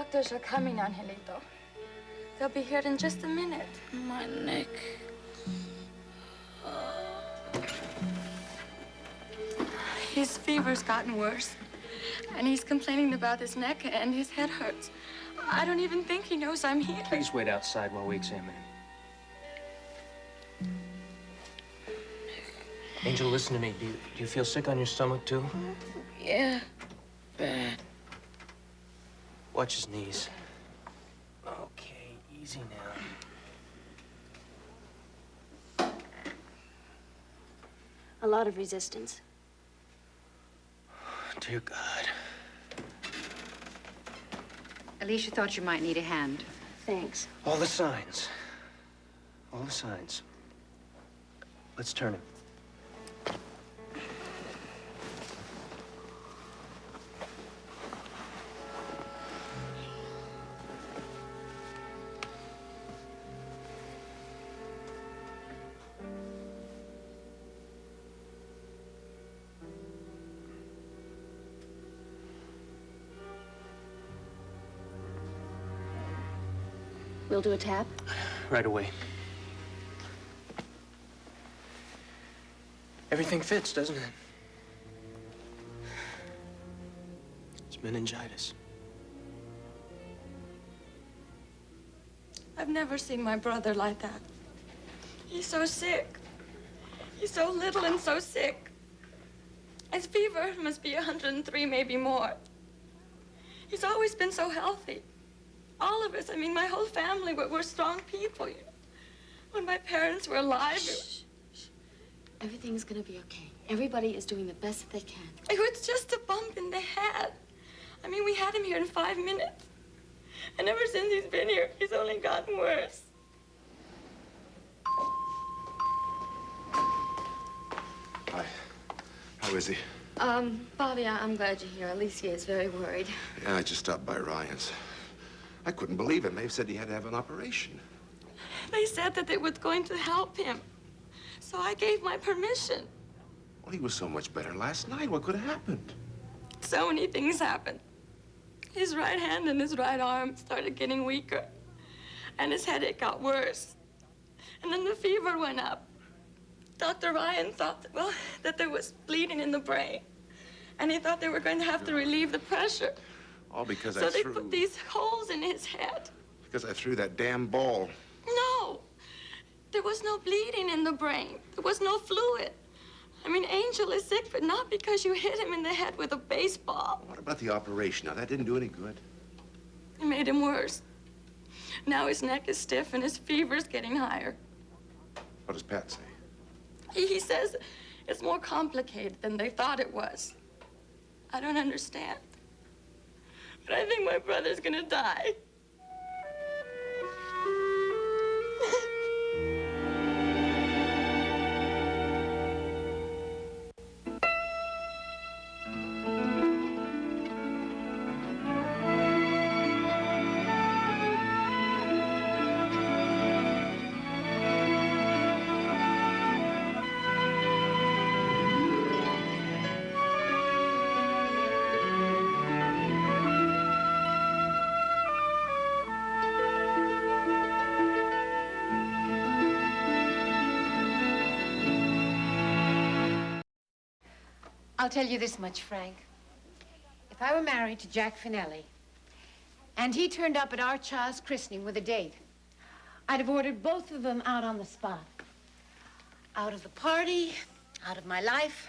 doctors are coming, Angelito. They'll be here in just a minute. My neck. His fever's gotten worse. And he's complaining about his neck and his head hurts. I don't even think he knows I'm here. Please wait outside while we examine him. Angel, listen to me. Do you feel sick on your stomach, too? Yeah, bad. Watch his knees. Okay, easy now. A lot of resistance. Dear God. Alicia thought you might need a hand. Thanks. All the signs. All the signs. Let's turn him. We'll do a tap. Right away. Everything fits, doesn't it? It's meningitis. I've never seen my brother like that. He's so sick. He's so little and so sick. His fever must be 103, maybe more. He's always been so healthy. All of us, I mean, my whole family, we're strong people, you know. When my parents were alive... Shh. Everything's gonna be okay. Everybody is doing the best that they can. It's just a bump in the head. I mean, we had him here in 5 minutes. And ever since he's been here, he's only gotten worse. Hi. How is he? Bobby, I'm glad you're here. Alicia is very worried. Yeah, I just stopped by Ryan's. I couldn't believe it. They've said he had to have an operation. They said that it was going to help him. So I gave my permission. Well, he was so much better last night. What could have happened? So many things happened. His right hand and his right arm started getting weaker. And his headache got worse. And then the fever went up. Dr. Ryan thought, that there was bleeding in the brain. And he thought they were going to have to relieve the pressure. All because So they put these holes in his head. Because I threw that damn ball. No. There was no bleeding in the brain. There was no fluid. I mean, Angel is sick, but not because you hit him in the head with a baseball. What about the operation? Now, that didn't do any good. It made him worse. Now his neck is stiff and his fever's getting higher. What does Pat say? He says it's more complicated than they thought it was. I don't understand. But I think my brother's gonna die. I'll tell you this much, Frank. If I were married to Jack Finelli, and he turned up at our child's christening with a date, I'd have ordered both of them out on the spot. Out of the party, out of my life.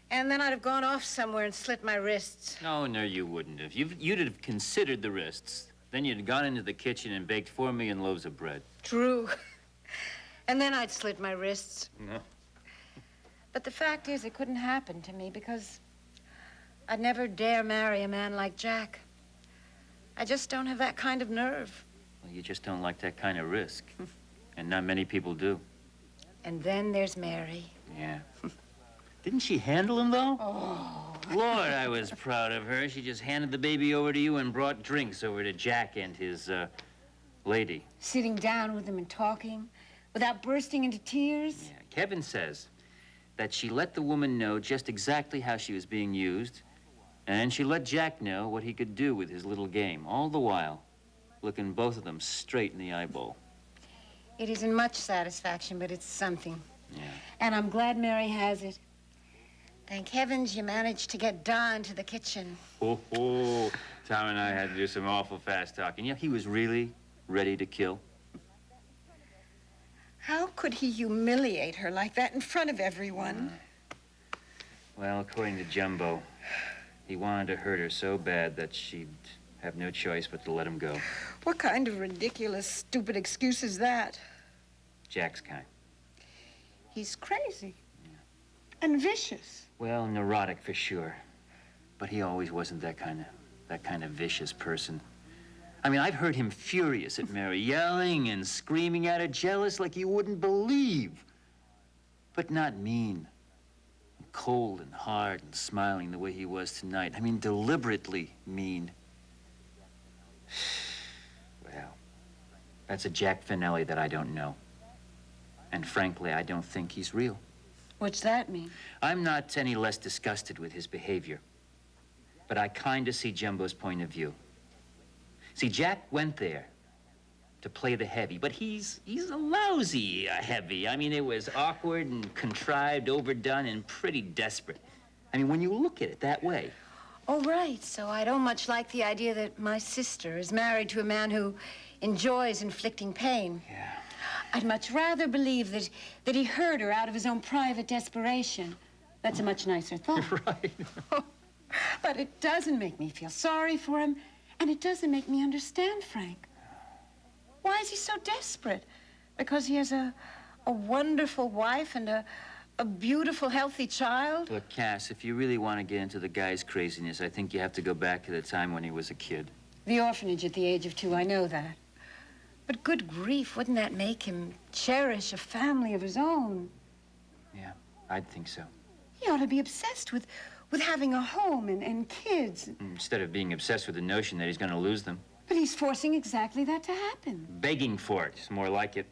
And then I'd have gone off somewhere and slit my wrists. No, you wouldn't have. You'd have considered the wrists. Then you'd have gone into the kitchen and baked 4 million loaves of bread. True. And then I'd slit my wrists. No. But the fact is, it couldn't happen to me because I'd never dare marry a man like Jack. I just don't have that kind of nerve. Well, you just don't like that kind of risk. And not many people do. And then there's Mary. Yeah. Didn't she handle him, though? Oh. Lord, I was proud of her. She just handed the baby over to you and brought drinks over to Jack and his, lady. Sitting down with him and talking without bursting into tears. Yeah. Kevin says that she let the woman know just exactly how she was being used And she let Jack know what he could do with his little game, all the while looking both of them straight in the eyeball. It isn't much satisfaction, but it's something. Yeah. And I'm glad Mary has it. Thank heavens you managed to get Don to the kitchen. Oh, Tom and I had to do some awful fast talking. Yeah, he was really ready to kill. How could he humiliate her like that in front of everyone? Well, according to Jumbo, he wanted to hurt her so bad that she'd have no choice but to let him go. What kind of ridiculous, stupid excuse is that? Jack's kind. He's crazy. And vicious. Well, neurotic for sure. But he always wasn't that kind of vicious person. I mean, I've heard him furious at Mary, yelling and screaming at her, jealous like you wouldn't believe. But not mean. Cold and hard and smiling the way he was tonight. I mean, deliberately mean. Well, that's a Jack Finelli that I don't know. And frankly, I don't think he's real. What's that mean? I'm not any less disgusted with his behavior. But I kind of see Jumbo's point of view. See, Jack went there to play the heavy, but he's a lousy heavy. I mean, it was awkward and contrived, overdone, and pretty desperate. I mean, when you look at it that way. Oh, right. So I don't much like the idea that my sister is married to a man who enjoys inflicting pain. Yeah. I'd much rather believe that he hurt her out of his own private desperation. That's a much nicer thought. Right. But it doesn't make me feel sorry for him, and it doesn't make me understand Frank. Why is he so desperate? Because he has a wonderful wife and a beautiful, healthy child? Look, Cass, if you really want to get into the guy's craziness, I think you have to go back to the time when he was a kid. The orphanage at the age of 2, I know that. But good grief, wouldn't that make him cherish a family of his own? Yeah, I'd think so. He ought to be obsessed with having a home and kids. Instead of being obsessed with the notion that he's going to lose them. But he's forcing exactly that to happen. Begging for it is more like it.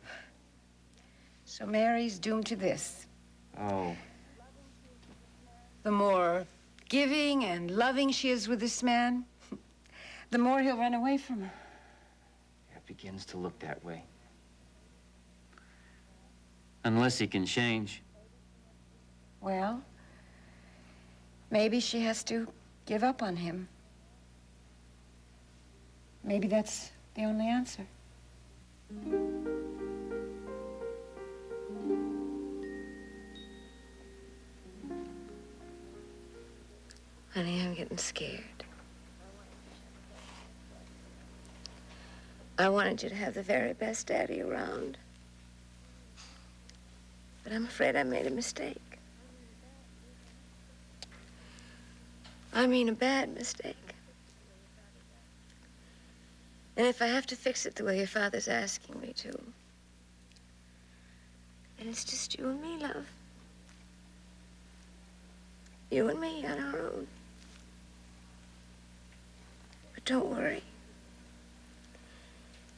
So Mary's doomed to this. Oh. The more giving and loving she is with this man, the more he'll run away from her. It begins to look that way. Unless he can change. Well, maybe she has to give up on him. Maybe that's the only answer. Honey, I'm getting scared. I wanted you to have the very best daddy around. But I'm afraid I made a mistake. I mean, a bad mistake. And if I have to fix it the way your father's asking me to, then it's just you and me, love. You and me on our own. But don't worry.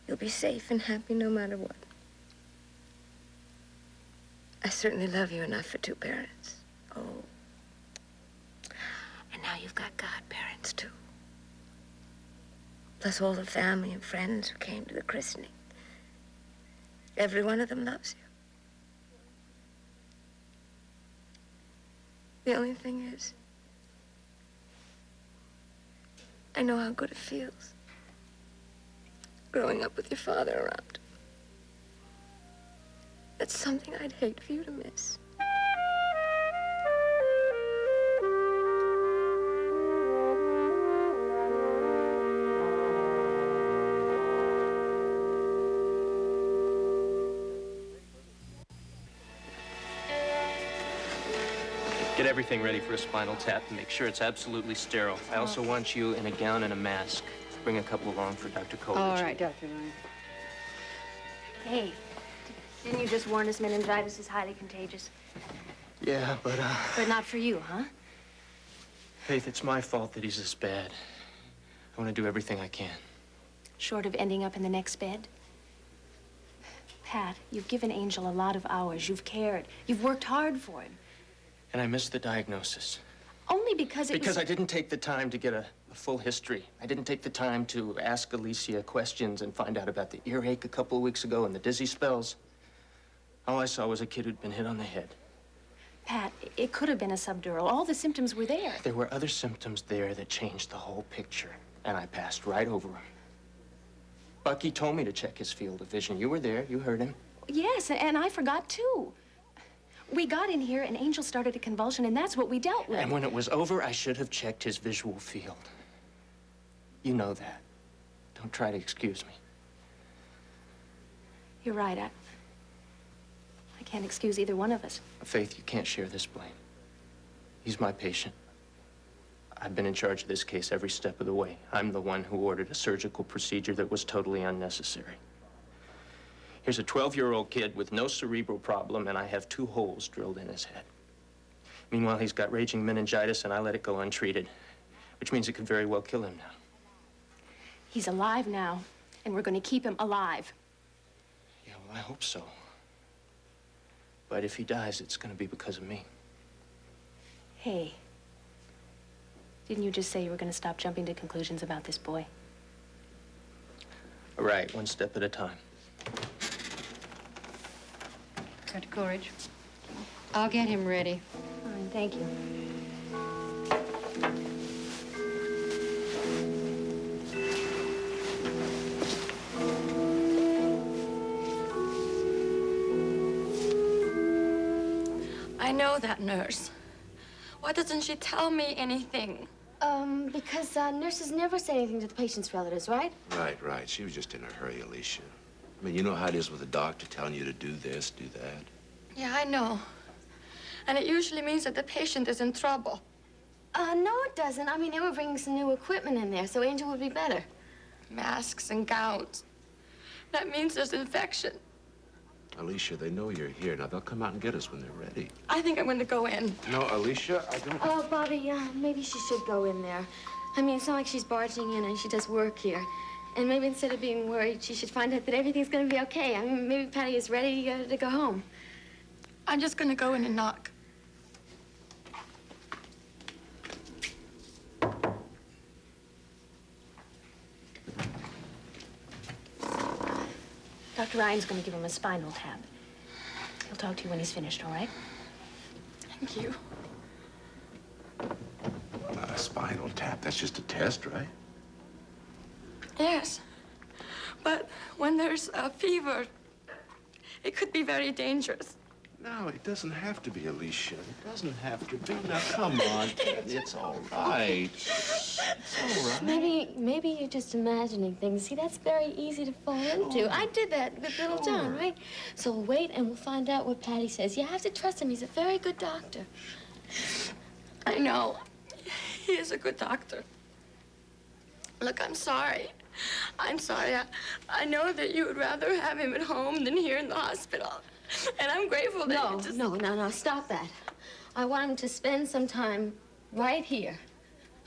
You'll be safe and happy no matter what. I certainly love you enough for 2 parents. Oh. And now you've got godparents, too. Plus all the family and friends who came to the christening. Every one of them loves you. The only thing is, I know how good it feels growing up with your father around. That's something I'd hate for you to miss. Get everything ready for a spinal tap and make sure it's absolutely sterile. I also want you in a gown and a mask. Bring a couple along for Dr. Coleridge. All right, Dr. Ryan. Hey, didn't you just warn us meningitis is highly contagious? Yeah, but But not for you, huh? Faith, it's my fault that he's this bad. I want to do everything I can. Short of ending up in the next bed? Pat, you've given Angel a lot of hours. You've cared. You've worked hard for him. And I missed the diagnosis. Only because Because I didn't take the time to get a full history. I didn't take the time to ask Alicia questions and find out about the earache a couple of weeks ago and the dizzy spells. All I saw was a kid who'd been hit on the head. Pat, it could have been a subdural. All the symptoms were there. There were other symptoms there that changed the whole picture, and I passed right over them. Bucky told me to check his field of vision. You were there. You heard him. Yes, and I forgot, too. We got in here, and Angel started a convulsion, and that's what we dealt with. And when it was over, I should have checked his visual field. You know that. Don't try to excuse me. You're right. I can't excuse either one of us. Faith, you can't share this blame. He's my patient. I've been in charge of this case every step of the way. I'm the one who ordered a surgical procedure that was totally unnecessary. Here's a 12-year-old kid with no cerebral problem, and I have 2 holes drilled in his head. Meanwhile, he's got raging meningitis, and I let it go untreated, which means it could very well kill him now. He's alive now, and we're going to keep him alive. Yeah, well, I hope so. But if he dies, it's going to be because of me. Hey, didn't you just say you were going to stop jumping to conclusions about this boy? All right, one step at a time. Dr. Coleridge, I'll get him ready. Fine, thank you. I know that nurse. Why doesn't she tell me anything? Because nurses never say anything to the patient's relatives, right? Right. She was just in a hurry, Alicia. I mean, you know how it is with a doctor telling you to do this, do that. Yeah, I know. And it usually means that the patient is in trouble. No, it doesn't. I mean, they were bringing some new equipment in there, so Angel would be better. Masks and gowns. That means there's infection. Alicia, they know you're here. Now, they'll come out and get us when they're ready. I think I'm going to go in. No, Alicia, I don't... Oh, Bobby, maybe she should go in there. I mean, it's not like she's barging in and she does work here. And maybe instead of being worried, she should find out that everything's going to be okay. I mean, maybe Patty is ready to go home. I'm just going to go in and knock. Dr. Ryan's going to give him a spinal tap. He'll talk to you when he's finished, all right? Thank you. A spinal tap, that's just a test, right? Yes. But when there's a fever, it could be very dangerous. No, it doesn't have to be, Alicia. It doesn't have to be. Now, come on. It's all right. It's all right. Maybe you're just imagining things. See, that's very easy to fall into. I did that with little John, right? So we'll wait and we'll find out what Patty says. You have to trust him. He's a very good doctor. I know. He is a good doctor. Look, I'm sorry. I'm sorry. I know that you would rather have him at home than here in the hospital. And I'm grateful that you just... No, stop that. I want him to spend some time right here.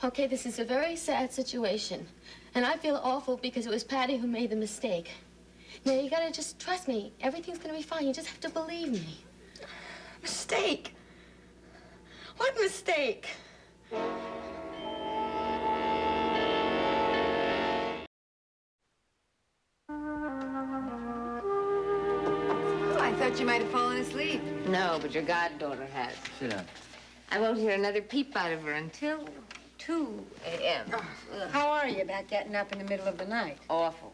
Okay, this is a very sad situation. And I feel awful because it was Patty who made the mistake. Now, you gotta just trust me. Everything's gonna be fine. You just have to believe me. Mistake? What mistake? I thought you might have fallen asleep. No, but your goddaughter has. Sit down. I won't hear another peep out of her until 2 a.m. How are you about getting up in the middle of the night? Awful.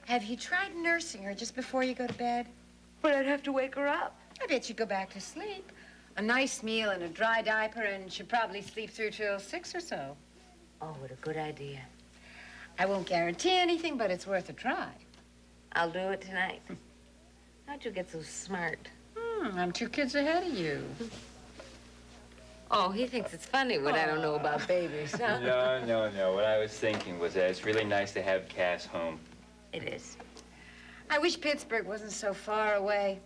Have you tried nursing her just before you go to bed? But I'd have to wake her up. I bet you go back to sleep. A nice meal and a dry diaper, and she'll probably sleep through till 6 or so. Oh, what a good idea. I won't guarantee anything, but it's worth a try. I'll do it tonight. How'd you get so smart? I'm 2 kids ahead of you. Oh, he thinks it's funny what I don't know about babies, huh? No. What I was thinking was that it's really nice to have Cass home. It is. I wish Pittsburgh wasn't so far away.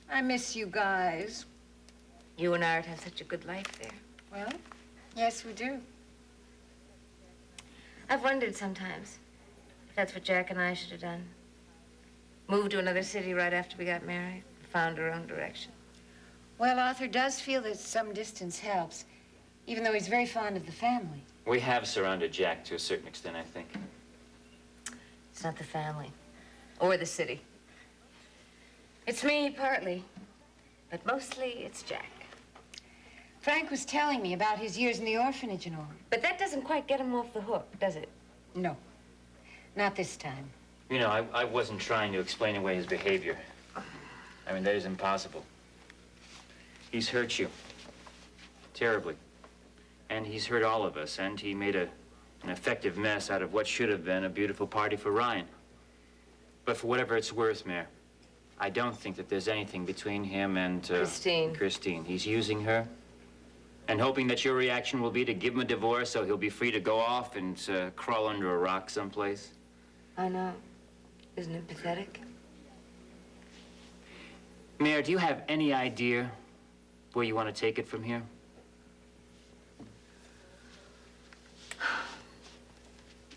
I miss you guys. You and Art have such a good life there. Well, yes, we do. I've wondered sometimes if that's what Jack and I should have done. Moved to another city right after we got married, found our own direction. Well, Arthur does feel that some distance helps. even though he's very fond of the family. We have surrounded Jack to a certain extent, I think. It's not the family or the city. It's me, partly. But mostly, it's Jack. Frank was telling me about his years in the orphanage and all. But that doesn't quite get him off the hook, does it? No, not this time. You know, I wasn't trying to explain away his behavior. I mean, that is impossible. He's hurt you. Terribly. And he's hurt all of us, and he made an effective mess out of what should have been a beautiful party for Ryan. But for whatever it's worth, Mayor, I don't think that there's anything between him and... Christine. He's using her and hoping that your reaction will be to give him a divorce so he'll be free to go off and crawl under a rock someplace. I know. Isn't it pathetic? Mayor, do you have any idea where you want to take it from here?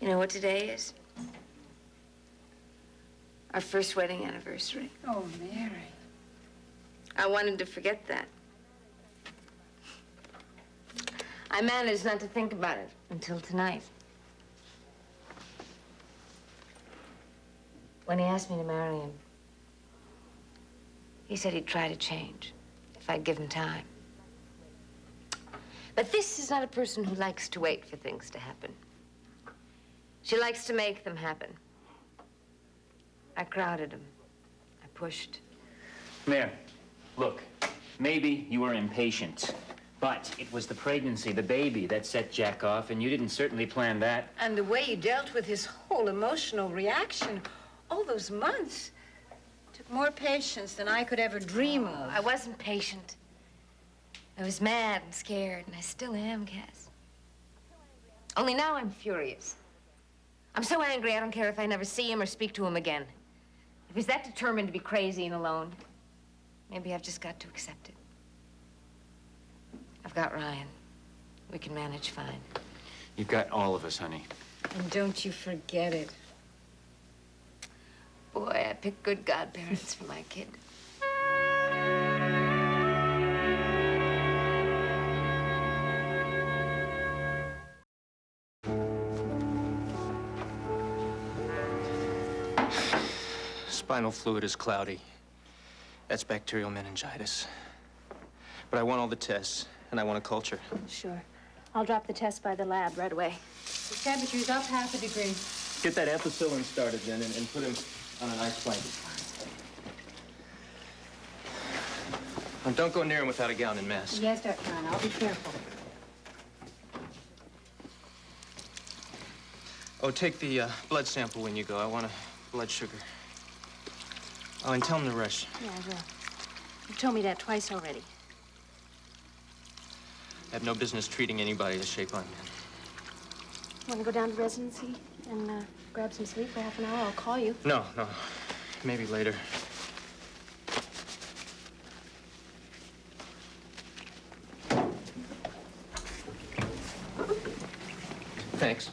You know what today is? Our first wedding anniversary. Oh, Mary. I wanted to forget that. I managed not to think about it until tonight. When he asked me to marry him, he said he'd try to change if I'd give him time. But this is not a person who likes to wait for things to happen. She likes to make them happen. I crowded him. I pushed. Mayor, look, maybe you were impatient, but it was the pregnancy, the baby, that set Jack off, and you didn't certainly plan that. And the way you dealt with his whole emotional reaction all those months took more patience than I could ever dream of. I wasn't patient. I was mad and scared, and I still am, Cass. Only now I'm furious. I'm so angry I don't care if I never see him or speak to him again. If he's that determined to be crazy and alone, maybe I've just got to accept it. I've got Ryan. We can manage fine. You've got all of us, honey. And don't you forget it. Boy, I picked good godparents for my kid. Spinal fluid is cloudy. That's bacterial meningitis. But I want all the tests, and I want a culture. Sure. I'll drop the test by the lab right away. His temperature's up 0.5 degree. Get that ampicillin started then, and put him on an ice blanket. And don't go near him without a gown and mask. Yes, Dr. Ryan, I'll be careful. Oh, take the blood sample when you go. I want a blood sugar. Oh, and tell him to rush. Yeah, I will. You've told me that twice already. I have no business treating anybody as shape on men. Want to go down to residency and grab some sleep for half an hour? I'll call you. No. Maybe later. Thanks.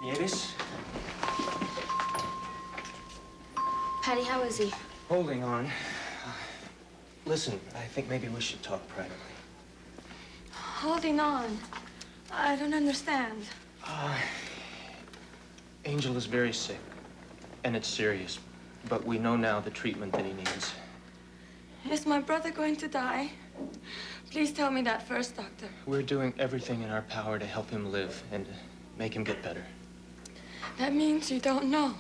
Nieves? Patty, how is he? Holding on. Listen, I think maybe we should talk privately. Holding on. I don't understand. Angel is very sick, and it's serious. But we know now the treatment that he needs. Is my brother going to die? Please tell me that first, doctor. We're doing everything in our power to help him live and to make him get better. That means you don't know.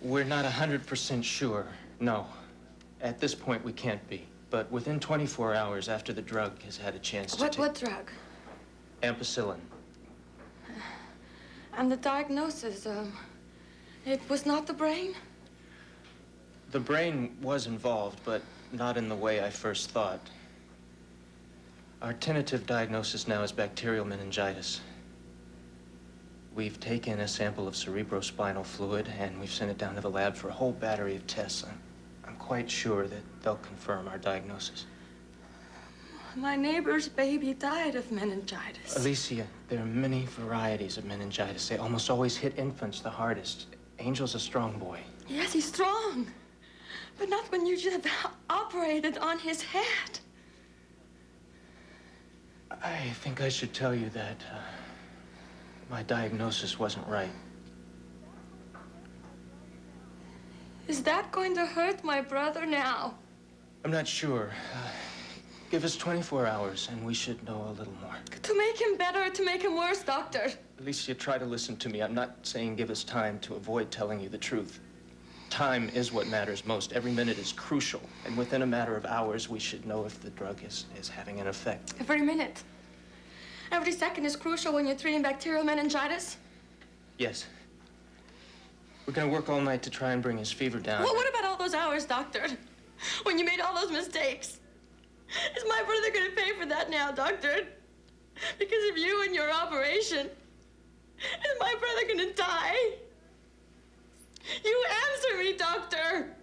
We're not 100% sure, no. At this point, we can't be. But within 24 hours after the drug has had a chance to What drug? Ampicillin. And the diagnosis, it was not the brain? The brain was involved, but not in the way I first thought. Our tentative diagnosis now is bacterial meningitis. We've taken a sample of cerebrospinal fluid, and we've sent it down to the lab for a whole battery of tests. I'm quite sure that they'll confirm our diagnosis. My neighbor's baby died of meningitis. Alicia, there are many varieties of meningitis. They almost always hit infants the hardest. Angel's a strong boy. Yes, he's strong. But not when you just operated on his head. I think I should tell you that my diagnosis wasn't right. Is that going to hurt my brother now? I'm not sure. Give us 24 hours and we should know a little more. To make him better or to make him worse, doctor? Alicia, try to listen to me. I'm not saying give us time to avoid telling you the truth. Time is what matters most. Every minute is crucial. And within a matter of hours, we should know if the drug is having an effect. Every minute. Every second is crucial when you're treating bacterial meningitis? Yes. We're gonna work all night to try and bring his fever down. Well, what about all those hours, doctor? When you made all those mistakes? Is my brother gonna pay for that now, doctor? Because of you and your operation? Is my brother gonna die? You answer me, doctor!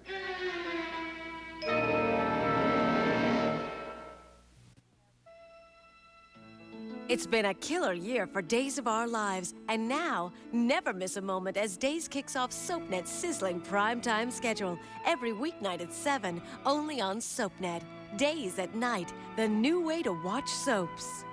It's been a killer year for Days of Our Lives, and now, never miss a moment as Days kicks off SoapNet's sizzling primetime schedule every weeknight at 7, only on SoapNet. Days at night, the new way to watch soaps.